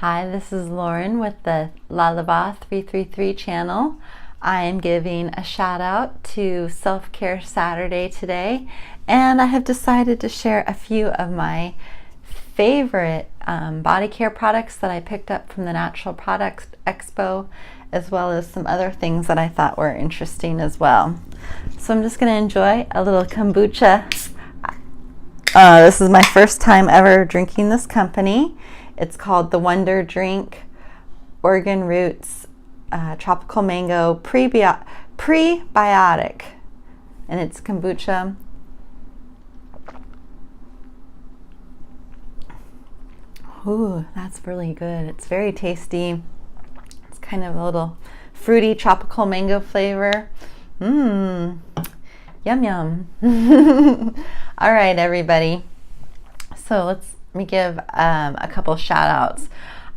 Hi, this is Lauren with the LaLaVa333 channel. I am giving a shout out to Self-Care Saturday today, and I have decided to share a few of my favorite body care products that I picked up from the Natural Products Expo, as well as some other things that I thought were interesting as well. So I'm just going to enjoy a little kombucha. This is my first time ever drinking this company. It's called the Wonder Drink Oregon Roots Tropical Mango Prebiotic, and it's kombucha. Ooh, that's really good. It's very tasty. It's kind of a little fruity tropical mango flavor. Yum yum. All right, everybody. So let me give a couple shout outs.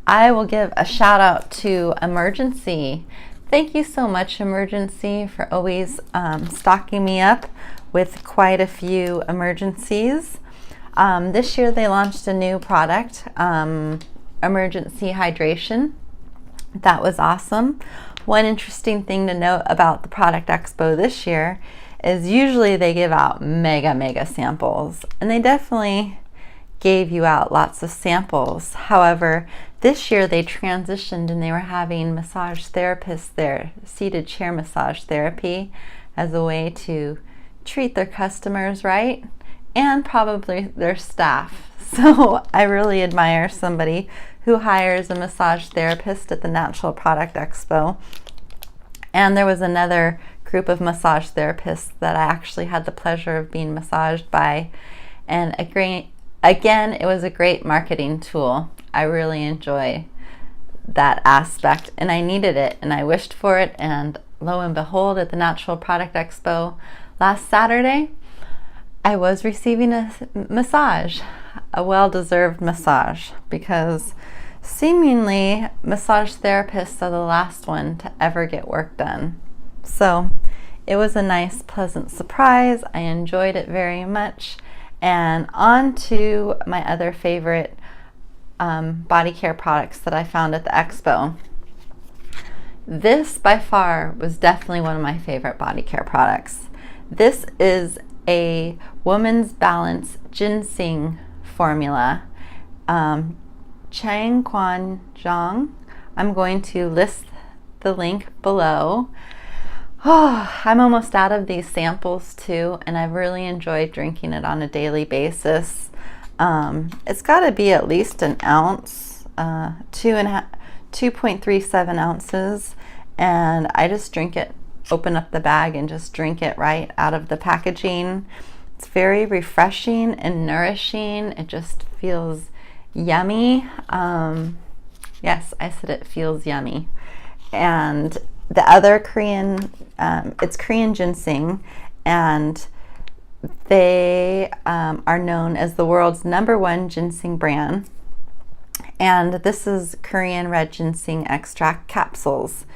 I will give a shout out to emergen-c. Thank you so much, emergen-c, for always stocking me up with quite a few emergencies. This year they launched a new product, emergen-c hydration. That was awesome. One interesting thing to note about the Product Expo this year is usually they give out mega samples, and they definitely gave you out lots of samples. However, this year they transitioned and they were having massage therapists there, seated chair massage therapy, as a way to treat their customers right, and probably their staff. So I really admire somebody who hires a massage therapist at the Natural Product Expo. And there was another group of massage therapists that I actually had the pleasure of being massaged by, and again, it was a great marketing tool. I really enjoy that aspect, and I needed it, and I wished for it, and lo and behold, at the Natural Product Expo last Saturday, I was receiving a massage, a well-deserved massage, because seemingly massage therapists are the last one to ever get work done. So it was a nice, pleasant surprise. I enjoyed it very much. And on to my other favorite body care products that I found at the Expo. This by far was definitely one of my favorite body care products. This is a Woman's Balance Ginseng formula. Chang Quan Zhang. I'm going to list the link below. Oh, I'm almost out of these samples too, and I've really enjoyed drinking it on a daily basis. It's got to be at least an ounce, 2.37 ounces, and I just drink it, open up the bag and just drink it right out of the packaging. It's very refreshing and nourishing. It just feels yummy. Yes, I said it feels yummy. And the other Korean, it's Korean ginseng, and they are known as the world's #1 ginseng brand. And this is Korean red ginseng extract capsules.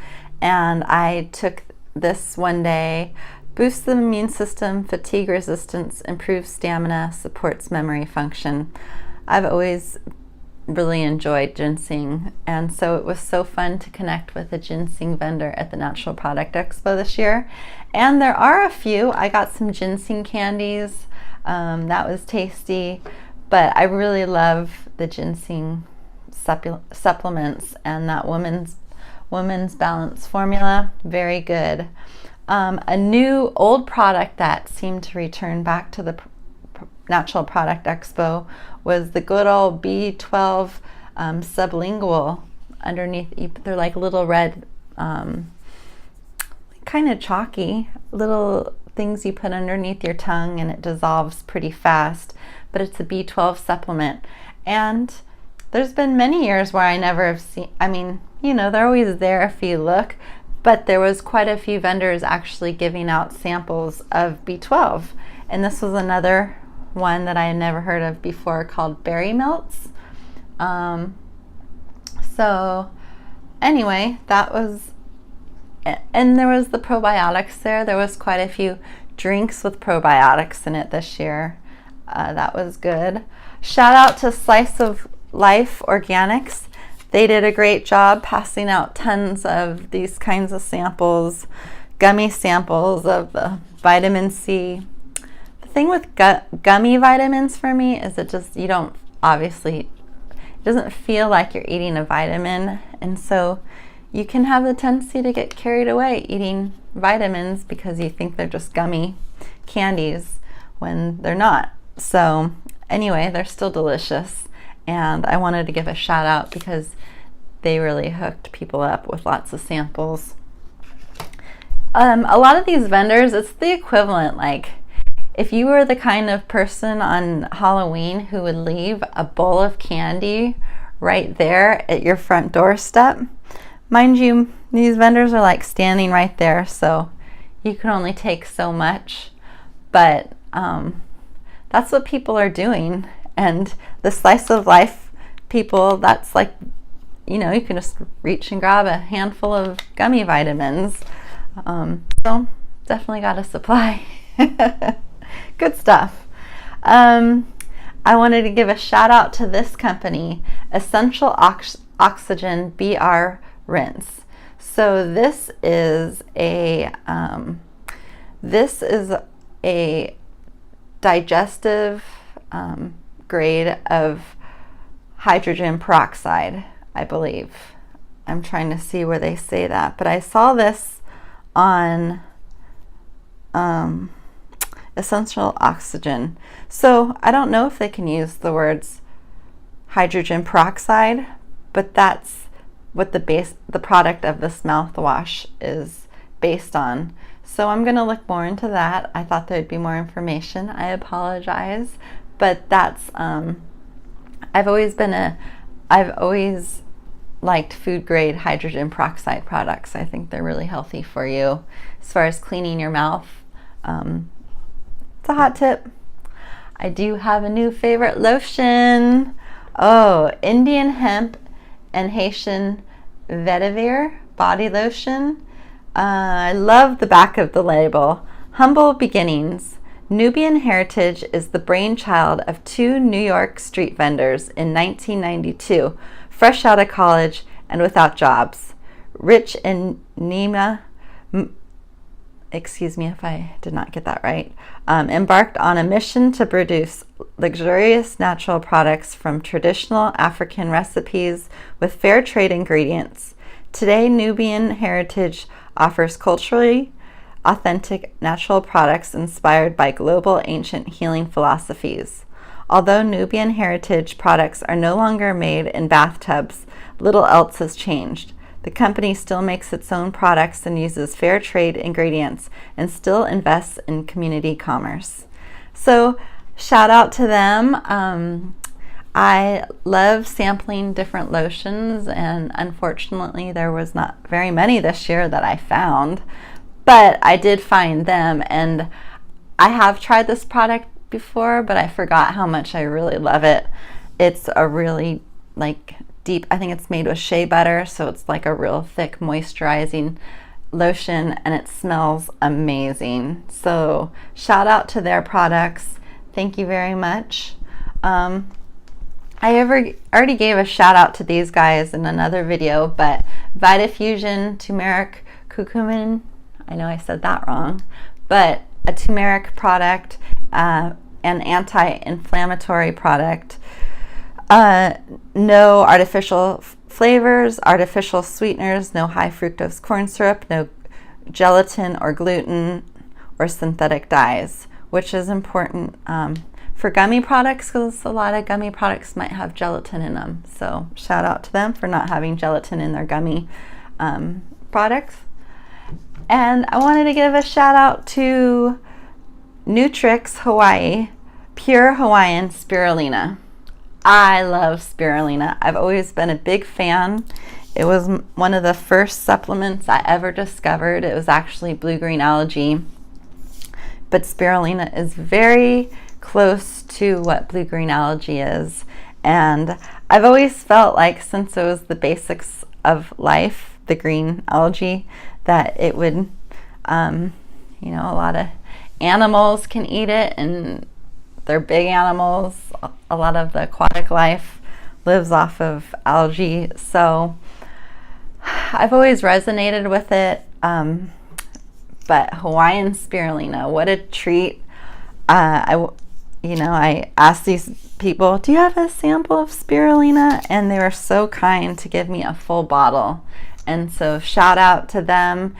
And I took this one day. Boosts the immune system, fatigue resistance, improves stamina, supports memory function. I've always really enjoyed ginseng, and so it was so fun to connect with a ginseng vendor at the Natural Product Expo this year. And there are a few. I got some ginseng candies. That was tasty, but I really love the ginseng supplements, and that woman's balance formula, very good. A new old product that seemed to return back to the Natural Product Expo was the good old B12 sublingual underneath. They're like little red, kind of chalky little things you put underneath your tongue, and it dissolves pretty fast, but it's a B12 supplement. And there's been many years where I never have seen, I mean, you know, they're always there if you look, but there was quite a few vendors actually giving out samples of B12, and this was another one that I had never heard of before, called Berry Melts. So anyway, that was, and there was the probiotics there. There was quite a few drinks with probiotics in it this year. That was good. Shout out to Slice of Life Organics. They did a great job passing out tons of these kinds of samples, gummy samples of the vitamin C. The thing with gummy vitamins for me is it just, you don't, obviously, it doesn't feel like you're eating a vitamin, and so you can have the tendency to get carried away eating vitamins because you think they're just gummy candies when they're not. So anyway, they're still delicious, and I wanted to give a shout out because they really hooked people up with lots of samples. A lot of these vendors, it's the equivalent, like if you were the kind of person on Halloween who would leave a bowl of candy right there at your front doorstep. Mind you, these vendors are like standing right there, so you can only take so much, but that's what people are doing. And the slice of life people, that's like, you know, you can just reach and grab a handful of gummy vitamins. So definitely got a supply. Good stuff. I wanted to give a shout out to this company, Essential Oxygen BR Rinse. So this is a digestive grade of hydrogen peroxide, I believe. I'm trying to see where they say that, but I saw this on Essential Oxygen. So I don't know if they can use the words hydrogen peroxide, but that's what the product of this mouthwash is based on. So I'm going to look more into that. I thought there'd be more information. I apologize, but that's I've always liked food grade hydrogen peroxide products. I think they're really healthy for you as far as cleaning your mouth. It's a hot tip. I do have a new favorite lotion. Oh, Indian Hemp and Haitian Vetiver body lotion. I love the back of the label. Humble beginnings. Nubian Heritage is the brainchild of two New York street vendors in 1992, fresh out of college and without jobs. Rich and Nima, excuse me if I did not get that right, embarked on a mission to produce luxurious natural products from traditional African recipes with fair trade ingredients. Today, Nubian Heritage offers culturally authentic natural products inspired by global ancient healing philosophies. Although Nubian Heritage products are no longer made in bathtubs, little else has changed. The company still makes its own products and uses fair trade ingredients and still invests in community commerce. So shout out to them. I love sampling different lotions, and unfortunately there was not very many this year that I found, but I did find them, and I have tried this product before, but I forgot how much I really love it. It's a really like deep, I think it's made with shea butter, so it's like a real thick moisturizing lotion, and it smells amazing. So shout out to their products. Thank you very much. I already gave a shout out to these guys in another video, but Vitafusion Turmeric Curcumin, I know I said that wrong, but a turmeric product, an anti-inflammatory product, no artificial flavors, artificial sweeteners, no high fructose corn syrup, no gelatin or gluten or synthetic dyes, which is important for gummy products, because a lot of gummy products might have gelatin in them. So shout out to them for not having gelatin in their gummy products. And I wanted to give a shout out to Nutrix Hawaii, Pure Hawaiian Spirulina. I love spirulina. I've always been a big fan. It was one of the first supplements I ever discovered. It was actually blue-green algae, but spirulina is very close to what blue-green algae is. And I've always felt like, since it was the basics of life, the green algae, that it would, you know, a lot of animals can eat it, and they're big animals. A lot of the aquatic life lives off of algae. So I've always resonated with it. But Hawaiian Spirulina, what a treat. I asked these people, do you have a sample of spirulina? And they were so kind to give me a full bottle. And so shout out to them.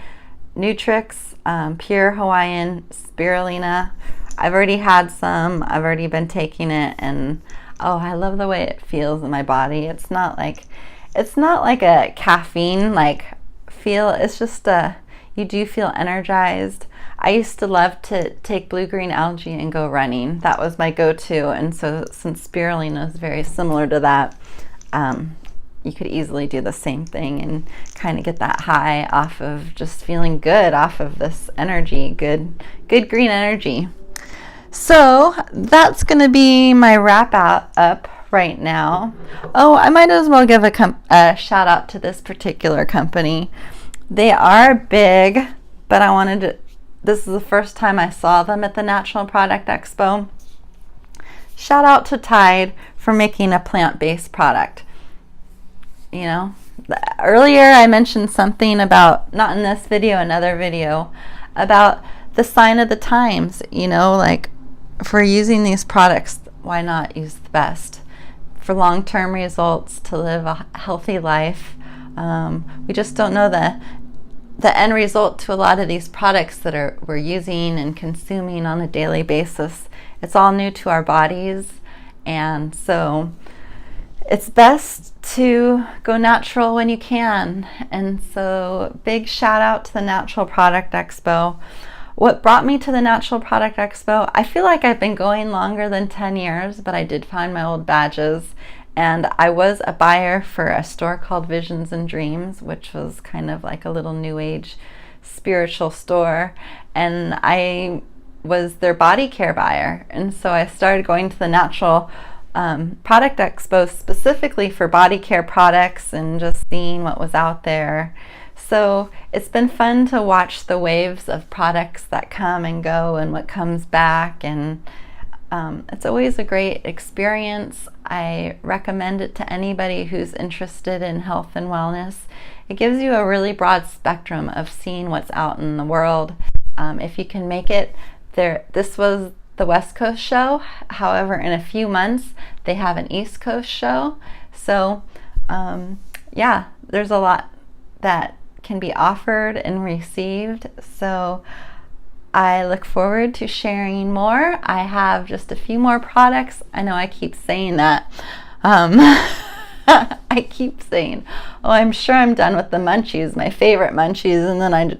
Nutrix, pure Hawaiian Spirulina. I've already had some. I've already been taking it, and oh, I love the way it feels in my body. It's not like a caffeine feel. It's just you do feel energized. I used to love to take blue-green algae and go running. That was my go-to, and so since spirulina is very similar to that, you could easily do the same thing and kind of get that high off of just feeling good, off of this energy, good green energy. So that's going to be my wrap up right now. Oh, I might as well give a shout out to this particular company. They are big, but this is the first time I saw them at the Natural Product Expo. Shout out to Tide for making a plant-based product. Earlier I mentioned something about, not in this video, another video, about the sign of the times. If we're using these products, why not use the best? For long-term results, to live a healthy life. We just don't know the end result to a lot of these products that we're using and consuming on a daily basis. It's all new to our bodies, and so it's best to go natural when you can. And so big shout out to the Natural Product Expo. What brought me to the Natural Product Expo, I feel like I've been going longer than 10 years, but I did find my old badges. And I was a buyer for a store called Visions and Dreams, which was kind of like a little new age spiritual store. And I was their body care buyer. And so I started going to the Natural Product Expo specifically for body care products and just seeing what was out there. So it's been fun to watch the waves of products that come and go and what comes back, and it's always a great experience. I recommend it to anybody who's interested in health and wellness. It gives you a really broad spectrum of seeing what's out in the world. If you can make it there, this was the West Coast show. However, in a few months, they have an East Coast show. So yeah, there's a lot that can be offered and received. So I look forward to sharing more. I have just a few more products. I know I keep saying that. I keep saying, oh, I'm sure I'm done with the munchies, my favorite munchies, and then I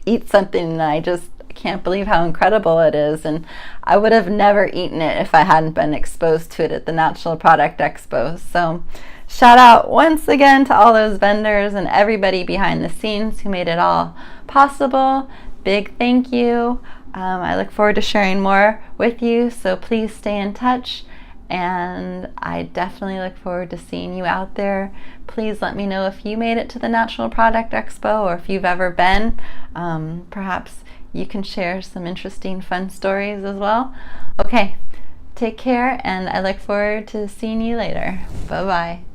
eat something and I just can't believe how incredible it is. And I would have never eaten it if I hadn't been exposed to it at the Natural Product Expo. So shout out once again to all those vendors and everybody behind the scenes who made it all possible. Big thank you. I look forward to sharing more with you, so please stay in touch, and I definitely look forward to seeing you out there. Please let me know if you made it to the Natural Product Expo or if you've ever been. Perhaps you can share some interesting, fun stories as well. Okay, take care, and I look forward to seeing you later. Bye-bye.